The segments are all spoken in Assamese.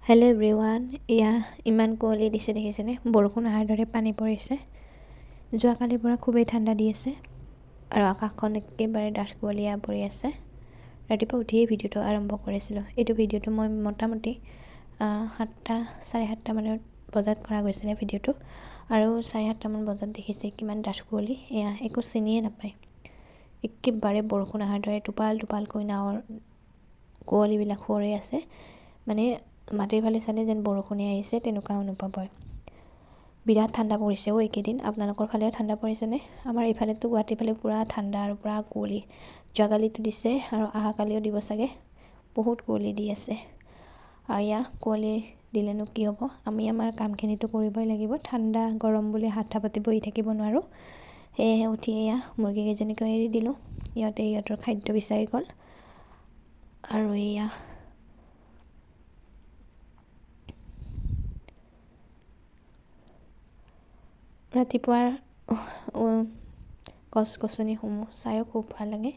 হেল্ল' এভৰিৱান, এয়া ইমান কুঁৱলী দিছে দেখিছেনে? বৰষুণ অহাৰ দৰে পানী পৰিছে। যোৱাকালিৰ পৰা খুবেই ঠাণ্ডা দি আছে আৰু আকাশখন একেবাৰে ডাঠ কুঁৱলীয়া পৰি আছে। ৰাতিপুৱা উঠিয়েই ভিডিঅ'টো আৰম্ভ কৰিছিলোঁ। এইটো ভিডিঅ'টো মই মোটামুটি 7:30 বজাত কৰা গৈছিলে ভিডিঅ'টো, আৰু 7:30 বজাত দেখিছে কিমান ডাঠ কুঁৱলী। এয়া একো চিনিয়ে নাপায়, একেবাৰে বৰষুণ অহাৰ দৰে টোপাল টোপালকৈ নাৱৰ কুঁৱলীবিলাক সৰি আছে। মানে মাটিৰ ফালে চালে যেন বৰষুণে আহিছে তেনেকুৱা অনুভৱ হয়। বিৰাট ঠাণ্ডা পৰিছে এইকেইদিন। আপোনালোকৰ ফালেও ঠাণ্ডা পৰিছেনে? আমাৰ এইফালেতো গুৱাহাটীৰ ফালে পূৰা ঠাণ্ডা আৰু পূৰা কুঁৱলী। যোৱাকালিতো দিছে আৰু অহাকালিও দিব চাগে। বহুত কুঁৱলী দি আছে। এয়া কুঁৱলী দিলেনো কি হ'ব, আমি আমাৰ কামখিনিতো কৰিবই লাগিব। ঠাণ্ডা গৰম বুলি হাত পাতি বহি থাকিব নোৱাৰোঁ। সেয়েহে উঠি এয়া মুৰ্গীকেইজনীকো এৰি দিলোঁ। সিহঁতৰ খাদ্য বিচাৰি গ'ল। আৰু এয়া ৰাতিপুৱাৰ গছ গছনিসমূহ চায়ো খুব ভাল লাগে।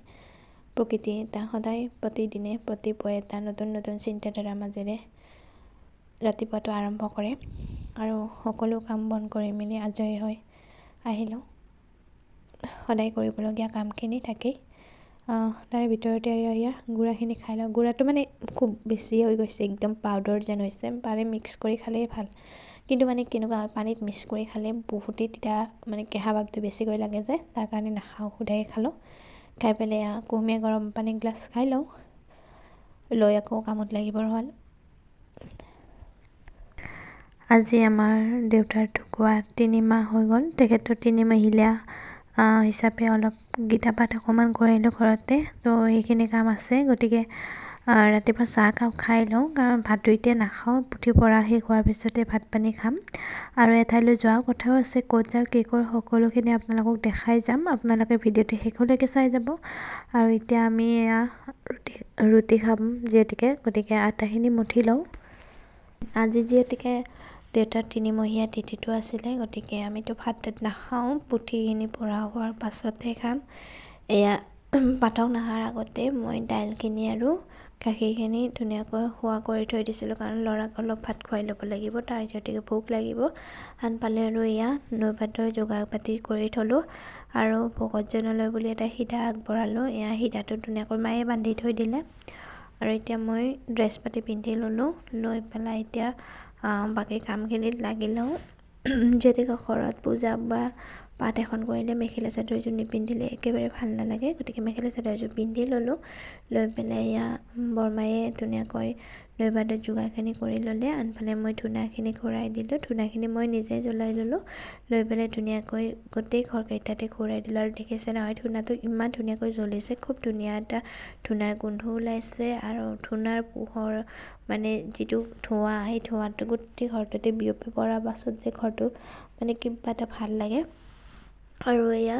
প্ৰকৃতি এটা সদায় প্ৰতিদিনে প্ৰতিপুৱাই এটা নতুন নতুন চিন্তাধাৰাৰ মাজেৰে ৰাতিপুৱাটো আৰম্ভ কৰে আৰু সকলো কাম বন কৰি মেলি আজৰি হৈ আহিলোঁ। সদায় কৰিবলগীয়া কামখিনি থাকেই। তাৰে ভিতৰতে এয়া গুড়াখিনি খাই লওঁ। গুড়াটো মানে খুব বেছি হৈ গৈছে, একদম পাউডাৰ যেন হৈছে। পাৰে মিক্স কৰি খালেই ভাল, কিন্তু মানে কেনেকুৱা হয়, পানীত মিক্স কৰি খালে বহুতেই তেতিয়া মানে কেঁহা ভাৱটো বেছিকৈ লাগে যে, তাৰ কাৰণে নাখাওঁ, সুদাই খালোঁ। খাই পেলাই কুহুমীয়া গৰম পানী এগিলাচ খাই লওঁ, লৈ আকৌ কামত লাগিবৰ হ'ল। আজি আমাৰ দেউতাৰ ঢুকুৱা 3 মাহ হৈ গ'ল। তেখেতৰ 3 মাহিলীয়া হিচাপে অলপ গীতা পাঠ অকণমান কৰিলোঁ ঘৰতে। তো সেইখিনি কাম আছে, গতিকে ৰাতিপুৱা চাহ কাপ খাই লওঁ, কাৰণ ভাতটো এতিয়া নাখাওঁ। পুথি পঢ়া শেষ হোৱাৰ পিছতে ভাত পানী খাম। আৰু এঠাইলৈ যোৱাৰ কথাও আছে, ক'ত যাওঁ কি কৰোঁ সকলোখিনি আপোনালোকক দেখাই যাম। আপোনালোকে ভিডিঅ'টো শেষলৈকে চাই যাব। আৰু এতিয়া আমি এয়া ৰুটি খাম যিহেতুকে, গতিকে আটাখিনি মঠি লওঁ। আজি যিহেতুকে দেউতাৰ 3 মহীয়া তিথিটো আছিলে, গতিকে আমিতো ভাত নাখাওঁ, পুথিখিনি পঢ়া হোৱাৰ পাছতহে খাম। এয়া পাঠক নহাৰ আগতে মই দাইলখিনি আৰু গাখীৰখিনি ধুনীয়াকৈ খোৱা কৰি থৈ দিছিলোঁ, কাৰণ ল'ৰাক অলপ ভাত খুৱাই ল'ব লাগিব, তাৰ যিহেতুকে ভোক লাগিব। আনফালে আৰু এয়া নৈবাতৰ যোগাৰ পাতি কৰি থলোঁ আৰু ভকতজনলৈ বুলি এটা সিধা আগবঢ়ালোঁ। এয়া সিধাটো ধুনীয়াকৈ মায়ে বান্ধি থৈ দিলে। আৰু এতিয়া মই ড্ৰেছ পাতি পিন্ধি ল'লোঁ, লৈ পেলাই এতিয়া বাকী কামখিনিত লাগি লওঁ। যিহেতুকে ঘৰত পূজা বা পাঠ এখন কৰিলে মেখেলা চাদৰযোৰ নিপিন্ধিলে একেবাৰে ভাল নালাগে, গতিকে মেখেলা চাদৰযোৰ পিন্ধি ল'লোঁ। লৈ পেলাই এয়া বৰমায়ে ধুনীয়াকৈ নৈবাতৰ যোগাৰখিনি কৰি ল'লে। আনফালে মই ধূনাখিনি ঘূৰাই দিলোঁ, ধূনাখিনি মই নিজেই জ্বলাই ল'লোঁ। লৈ পেলাই ধুনীয়াকৈ গোটেই ঘৰকেইটাতে ঘূৰাই দিলোঁ। আৰু দেখিছে নহয়, ধূনাটো ইমান ধুনীয়াকৈ জ্বলিছে, খুব ধুনীয়া এটা ধূনাৰ গোন্ধ ওলাইছে। আৰু ধূনাৰ পোহৰ মানে যিটো ধোঁৱা, সেই ধোঁৱাটো গোটেই ঘৰটোতে বিয়পি পৰাৰ পাছত যে ঘৰটো মানে কিবা এটা ভাল লাগে। আৰু এয়া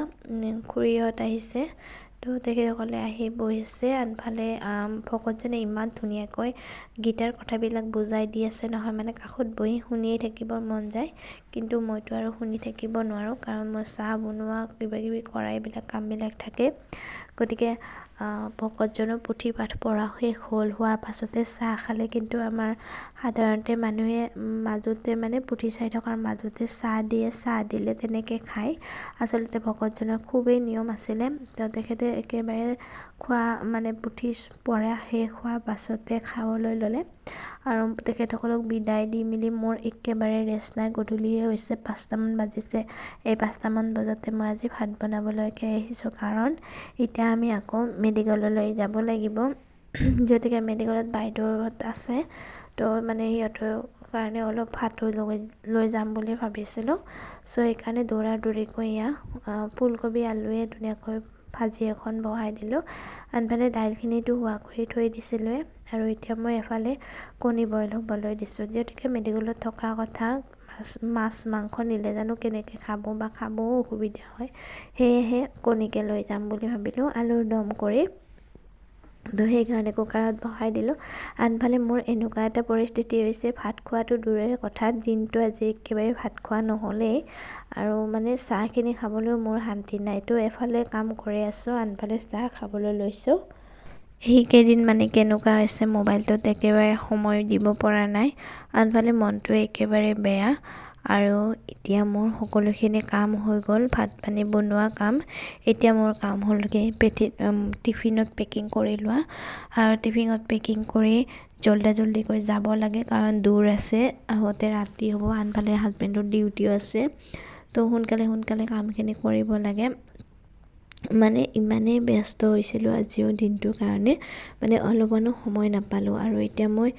খুৰীহঁত আহিছে, তো তেখেতসকলে আহি বহিছে। আনফালে ভকতজনে ইমান ধুনীয়াকৈ গীতাৰ কথাবিলাক বুজাই দি আছে নহয়, মানে কাষত বহি শুনিয়েই থাকিবৰ মন যায়। কিন্তু মইতো আৰু শুনি থাকিব নোৱাৰোঁ, কাৰণ মই চাহ বনোৱা কিবাকিবি কৰা এইবিলাক কামবিলাক থাকে। গতিকে ভকতজনৰ পুথি পাঠ পঢ়া শেষ হোৱাৰ পাছতে চাহ খালে। কিন্তু আমাৰ সাধাৰণতে মানুহে মাজতে মানে পুথি চাই থকাৰ মাজতে চাহ দিয়ে, চাহ দিলে তেনেকৈ খায়। আচলতে ভকতজনৰ খুবেই নিয়ম আছিলে, তো তেখেতে একেবাৰে খোৱা মানে পুথি পঢ়া শেষ হোৱাৰ পাছতে খাবলৈ ল'লে। আৰু তেখেতসকলক বিদায় দি মেলি মোৰ একেবাৰে ৰেষ্ট নাই। গধূলিয়ে হৈছে, 5টামান বাজিছে। এই 5টামান বজাতে মই আজি ভাত বনাবলৈকে আহিছোঁ, কাৰণ এতিয়া আমি আকৌ মেডিকেললৈ যাব লাগিব। যিহেতুকে মেডিকেলত বাইদেউহঁত আছে, তো মানে সিহঁতৰ কাৰণে অলপ ভাতো লৈ যাম বুলি ভাবিছিলোঁ। চ' সেইকাৰণে দৌৰা দৌৰিকৈ এয়া ফুলকবি আলুৱে ধুনীয়াকৈ ভাজি এখন বহাই দিলোঁ। আনফালে দাইলখিনিতো হোৱা কৰি থৈ দিছিলোঁৱে। আৰু এতিয়া মই এফালে কণী বইল হ'বলৈ দিছোঁ। যিহেতুকে মেডিকেলত থকা কথা, মাছ মাংস নিলে জানো কেনেকৈ খাব বা খাবও অসুবিধা হয়, সেয়েহে কণীকে লৈ যাম বুলি ভাবিলোঁ, আলুৰ দম কৰি। তো সেইকাৰণে কুকাৰত বহাই দিলোঁ। আনফালে মোৰ এনেকুৱা এটা পৰিস্থিতি হৈছে, ভাত খোৱাটো দূৰৰে কথা, দিনটো আজি একেবাৰে ভাত খোৱা নহ'লেই। আৰু মানে চাহখিনি খাবলৈও মোৰ শান্তি নাই। তো এফালে কাম কৰি আছোঁ, আনফালে চাহ খাবলৈ লৈছোঁ। এইকেইদিন মানে কেনেকুৱা হৈছে মোবাইলটোত একেবাৰে সময় দিব পৰা নাই, আনফালে মনটো একেবাৰে বেয়া। আৰু এতিয়া মোৰ সকলোখিনি কাম হৈ গ'ল, ভাত পানী বনোৱা কাম। এতিয়া মোৰ কাম হ'লগৈ টিফিনত পেকিং কৰি লোৱা, আৰু টিফিনত পেকিং কৰি জল্দিকৈ যাব লাগে কাৰণ দূৰ আছে, আহোঁতে ৰাতি হ'ব, আনফালে হাজবেণ্ডৰ ডিউটিও আছে। তো সোনকালে কামখিনি কৰিব লাগে। মানে ইমানেই ব্যস্ত হৈছিলোঁ আজিও দিনটোৰ কাৰণে, মানে অলপমানো সময় নাপালোঁ। আৰু এতিয়া মই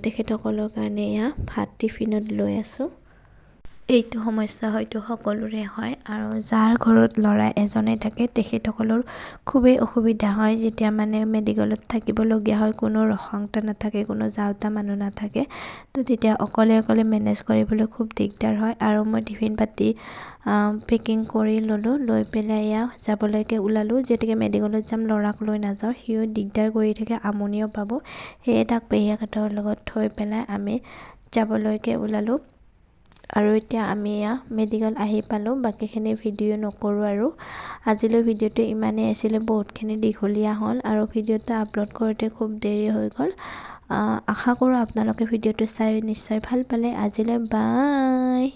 তেখেতসকলৰ কাৰণে এয়া ভাত টিফিনত লৈ আছোঁ। এইটো সমস্যা হয়তো সকলোৰে হয়, আৰু যাৰ ঘৰত ল'ৰা এজনে থাকে তেখেতসকলৰ খুবেই অসুবিধা হয়, যেতিয়া মানে মেডিকেলত থাকিবলগীয়া হয়, কোনো ৰখাওঁতা নাথাকে, কোনো যাওঁতা মানুহ নাথাকে। তো তেতিয়া অকলে মেনেজ কৰিবলৈ খুব দিগদাৰ হয়। আৰু মই টিফিন পাতি পেকিং কৰি ল'লোঁ, লৈ পেলাই এয়া যাবলৈকে ওলালোঁ। যেতিয়াকে মেডিকেলত যাম, ল'ৰাক লৈ নাযাওঁ, সিও দিগদাৰ কৰি থাকে, আমনিও পাব। সেয়ে তাক পেহীয়েকহঁতৰ লগত থৈ পেলাই আমি যাবলৈকে ওলালোঁ। আৰু এতিয়া আমি এয়া মেডিকেল আহি পালোঁ, বাকীখিনি ভিডিঅ' নকৰোঁ। আৰু আজিলৈ ভিডিঅ'টো ইমানেই আছিলে, বহুতখিনি দীঘলীয়া হ'ল আৰু ভিডিঅ'টো আপলোড কৰোঁতে খুব দেৰি হৈ গ'ল। আশা কৰোঁ আপোনালোকে ভিডিঅ'টো চাই নিশ্চয় ভাল পালে। আজিলৈ বাই।